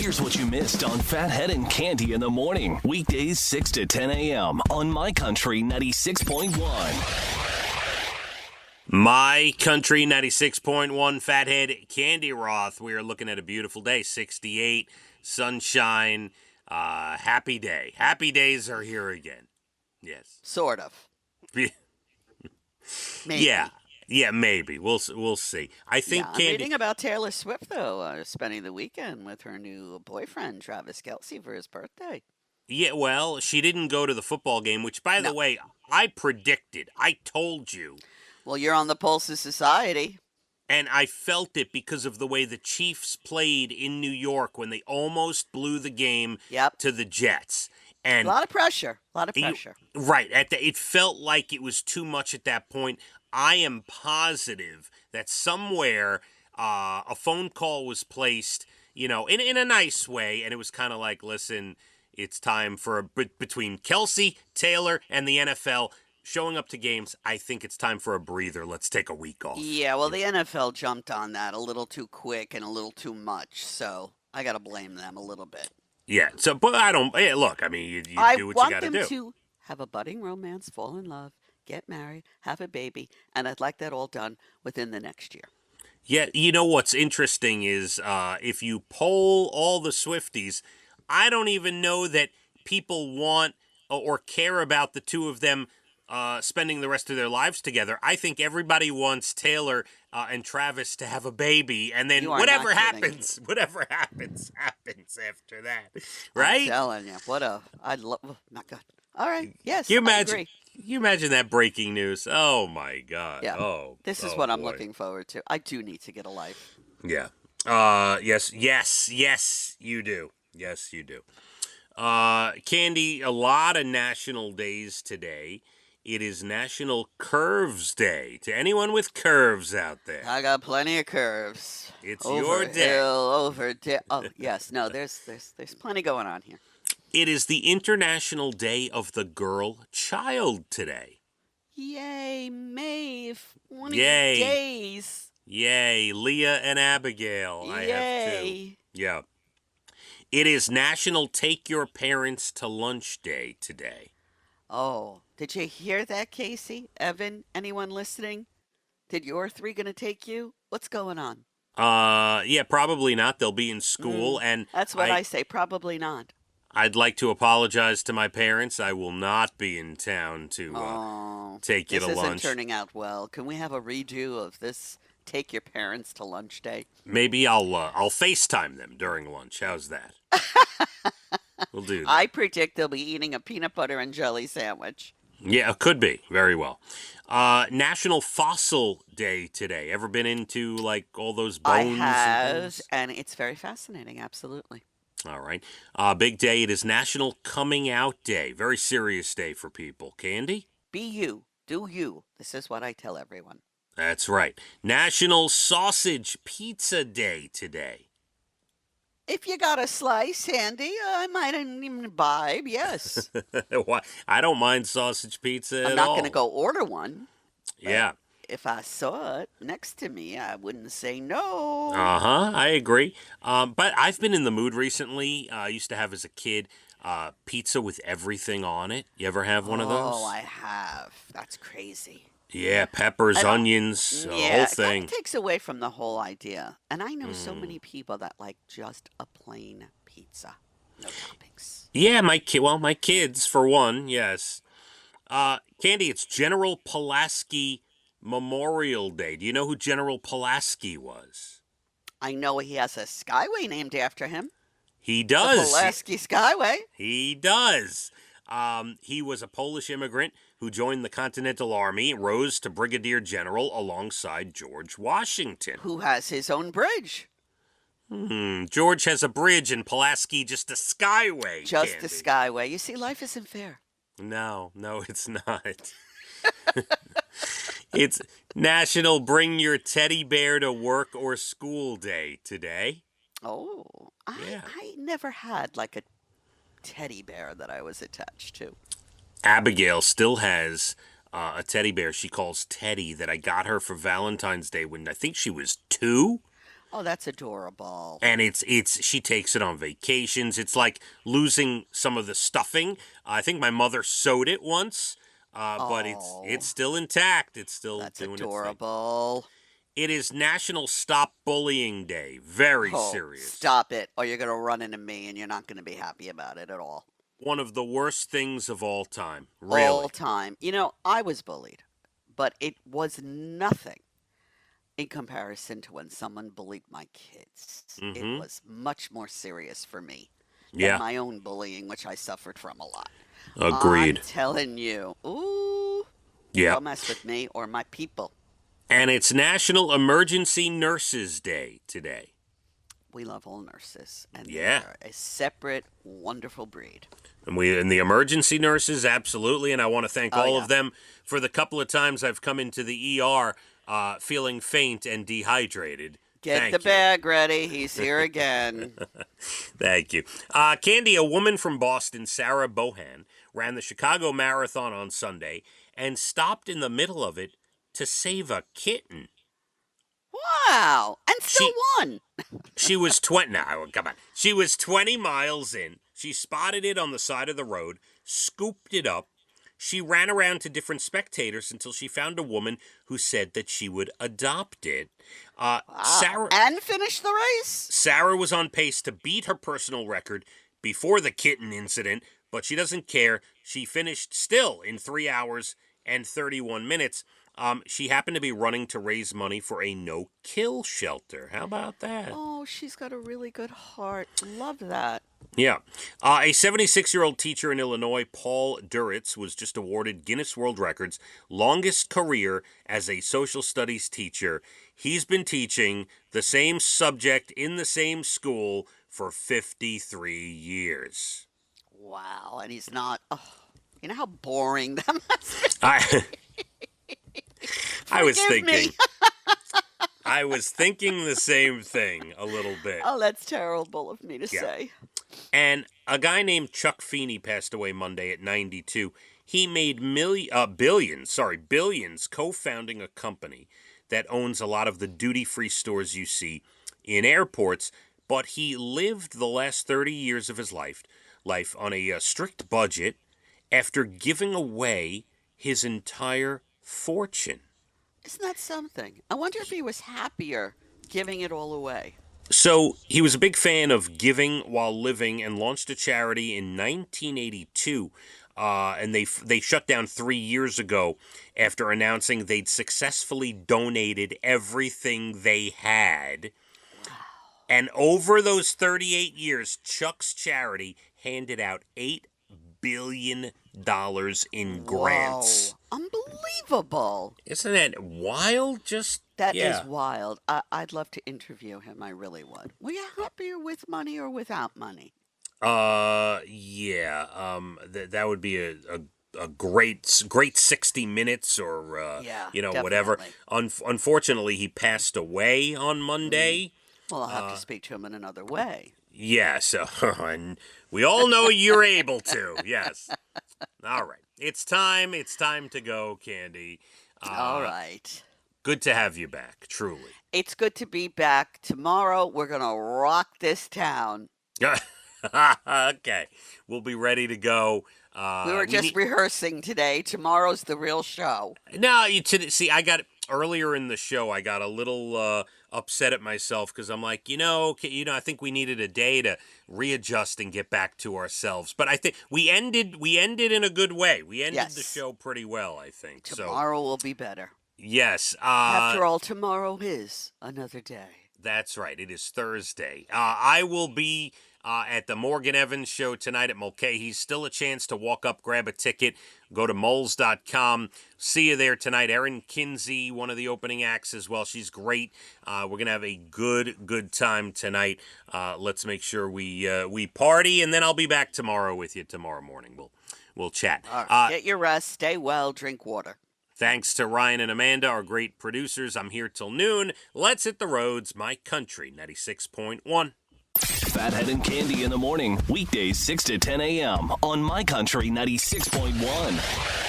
Here's what you missed on Phathead and Cande in the morning. Weekdays 6 to 10 a.m. on My Country 96.1. My Country 96.1 Phathead, Cande Roth. We are looking at a beautiful day, 68, sunshine, happy day. Happy days are here again. Yes. Sort of. Maybe. Yeah, maybe. We'll see. I think I'm Cande... reading about Taylor Swift, though, spending the weekend with her new boyfriend, Travis Kelce, for his birthday. Yeah, well, she didn't go to the football game, which, by the way, I predicted. I told you. Well, you're on the pulse of society. And I felt it because of the way the Chiefs played in New York when they almost blew the game to the Jets. And a lot of pressure. Right. It felt like it was too much at that point. I am positive that somewhere a phone call was placed, in a nice way. And it was kind of like, listen, it's time for between Kelce, Taylor, and the NFL showing up to games. I think it's time for a breather. Let's take a week off. Yeah, well, the NFL jumped on that a little too quick and a little too much. So I got to blame them a little bit. Yeah. So, but I don't. Hey, look, I mean, you do what you got to do. I want them to have a budding romance, fall in love, get married, have a baby, and I'd like that all done within the next year. Yeah, you know what's interesting is if you poll all the Swifties, I don't even know that people want or care about the two of them spending the rest of their lives together. I think everybody wants Taylor and Travis to have a baby, and then whatever happens after that, right? I'm telling you, I'd love. Oh, not good. All right, yes, I agree. You imagine that breaking news? Oh my God! Yeah. Oh, this is what I'm looking forward to. I do need to get a life. Yeah. Yes, you do. Yes, you do. Cande, a lot of national days today. It is National Curves Day. To anyone with curves out there. I got plenty of curves. It's your day. Over hill. Oh, yes. No, there's plenty going on here. It is the International Day of the Girl Child today. Yay, Maeve. One of your days. Yay, Leah and Abigail. I have two. Yeah. It is National Take Your Parents to Lunch Day today. Oh, did you hear that, Casey? Evan, anyone listening? Did your three going to take you? What's going on? Yeah, probably not. They'll be in school. And that's what I say, probably not. I'd like to apologize to my parents. I will not be in town to take you to lunch. This isn't turning out well. Can we have a redo of this Take Your Parents to Lunch Day? Maybe I'll FaceTime them during lunch. How's that? We'll do that. I predict they'll be eating a peanut butter and jelly sandwich. Yeah, it could be. Very well. National Fossil Day today. Ever been into, like, all those bones? I have, and it's very fascinating, absolutely. All right. Big day. It is National Coming Out Day. Very serious day for people. Cande? Be you. Do you. This is what I tell everyone. That's right. National Sausage Pizza Day today. If you got a slice handy, I might even imbibe, yes. I don't mind sausage pizza at all. I'm not going to go order one. Yeah. If I saw it next to me, I wouldn't say no. I agree. But I've been in the mood recently. I used to have as a kid pizza with everything on it. You ever have one of those? Oh, I have. That's crazy. Yeah, peppers, onions, the whole thing. It takes away from the whole idea. And I know so many people that like just a plain pizza. No toppings. Yeah, my kids, for one, yes. Cande, it's General Pulaski Memorial Day. Do you know who General Pulaski was? I know he has a skyway named after him. He does. The Pulaski Skyway. He does. He was a Polish immigrant who joined the Continental Army, rose to brigadier general alongside George Washington. Who has his own bridge. George has a bridge and Pulaski just a skyway. Just a skyway. You see, life isn't fair. No, it's not. It's National Bring Your Teddy Bear to Work or School Day today. Oh, I never had like a teddy bear that I was attached to. Abigail still has a teddy bear she calls Teddy that I got her for Valentine's Day when I think she was 2. Oh, that's adorable. And she takes it on vacations. It's like losing some of the stuffing. I think my mother sewed it once, but it's still intact. It's still That's doing adorable. its thing. It is National Stop Bullying Day. Very Oh, serious. stop it, or you're going to run into me and you're not going to be happy about it at all. One of the worst things of all time. Really. All time. I was bullied, but it was nothing in comparison to when someone bullied my kids. It was much more serious for me than my own bullying, which I suffered from a lot. Agreed. I'm telling you. Ooh. Yeah. Don't mess with me or my people. And it's National Emergency Nurses Day today. We love all nurses. And Yeah. they're a separate, wonderful breed. And the emergency nurses, absolutely. And I want to thank all of them for the couple of times I've come into the ER feeling faint and dehydrated. Get the bag ready. He's here again. Thank you. Cande, a woman from Boston, Sarah Bohan, ran the Chicago Marathon on Sunday and stopped in the middle of it to save a kitten. Wow. And still won. She was 20. Now, come on. She was 20 miles in. She spotted it on the side of the road, scooped it up. She ran around to different spectators until she found a woman who said that she would adopt it. Wow. Sarah, and finish the race? Sarah was on pace to beat her personal record before the kitten incident, but she doesn't care. She finished still in 3 hours and 31 minutes. She happened to be running to raise money for a no-kill shelter. How about that? Oh, she's got a really good heart. Love that. Yeah. A 76-year-old teacher in Illinois, Paul Duritz, was just awarded Guinness World Records longest career as a social studies teacher. He's been teaching the same subject in the same school for 53 years. Wow. And he's not... Oh, you know how boring that must be? I was thinking the same thing a little bit. Oh, that's terrible of me to say. And a guy named Chuck Feeney passed away Monday at 92. He made billions co-founding a company that owns a lot of the duty-free stores you see in airports, but he lived the last 30 years of his life on a strict budget after giving away his entire fortune. Isn't that something? I wonder if he was happier giving it all away. So he was a big fan of giving while living and launched a charity in 1982. And they shut down 3 years ago after announcing they'd successfully donated everything they had. Wow. And over those 38 years, Chuck's charity handed out $8 billion in grants. Whoa. Unbelievable. Isn't that wild? That is wild. I'd love to interview him. I really would. Were you happier with money or without money? Yeah. That would be a great 60 minutes or whatever. Unfortunately, he passed away on Monday. Well, I'll have to speak to him in another way. Yes, and we all know you're able to. Yes. All right. It's time to go, Cande. All right. Good to have you back, truly. It's good to be back. Tomorrow, we're going to rock this town. Okay. We'll be ready to go. We were just rehearsing today. Tomorrow's the real show. No, I got earlier in the show, I got a little upset at myself because I'm like, I think we needed a day to readjust and get back to ourselves. But I think we ended in a good way. We ended the show pretty well, I think. Tomorrow will be better. Yes. After all, tomorrow is another day. That's right. It is Thursday. I will be at the Morgan Evans show tonight at Mulcahy's. Still a chance to walk up, grab a ticket, go to moles.com. See you there tonight. Erin Kinsey, one of the opening acts as well. She's great. We're going to have a good time tonight. Let's make sure we party, and then I'll be back tomorrow with you tomorrow morning. We'll chat. All right, get your rest. Stay well. Drink water. Thanks to Ryan and Amanda, our great producers. I'm here till noon. Let's hit the roads. My Country 96.1. Phathead and Cande in the morning, weekdays 6 to 10 a.m. on My Country 96.1.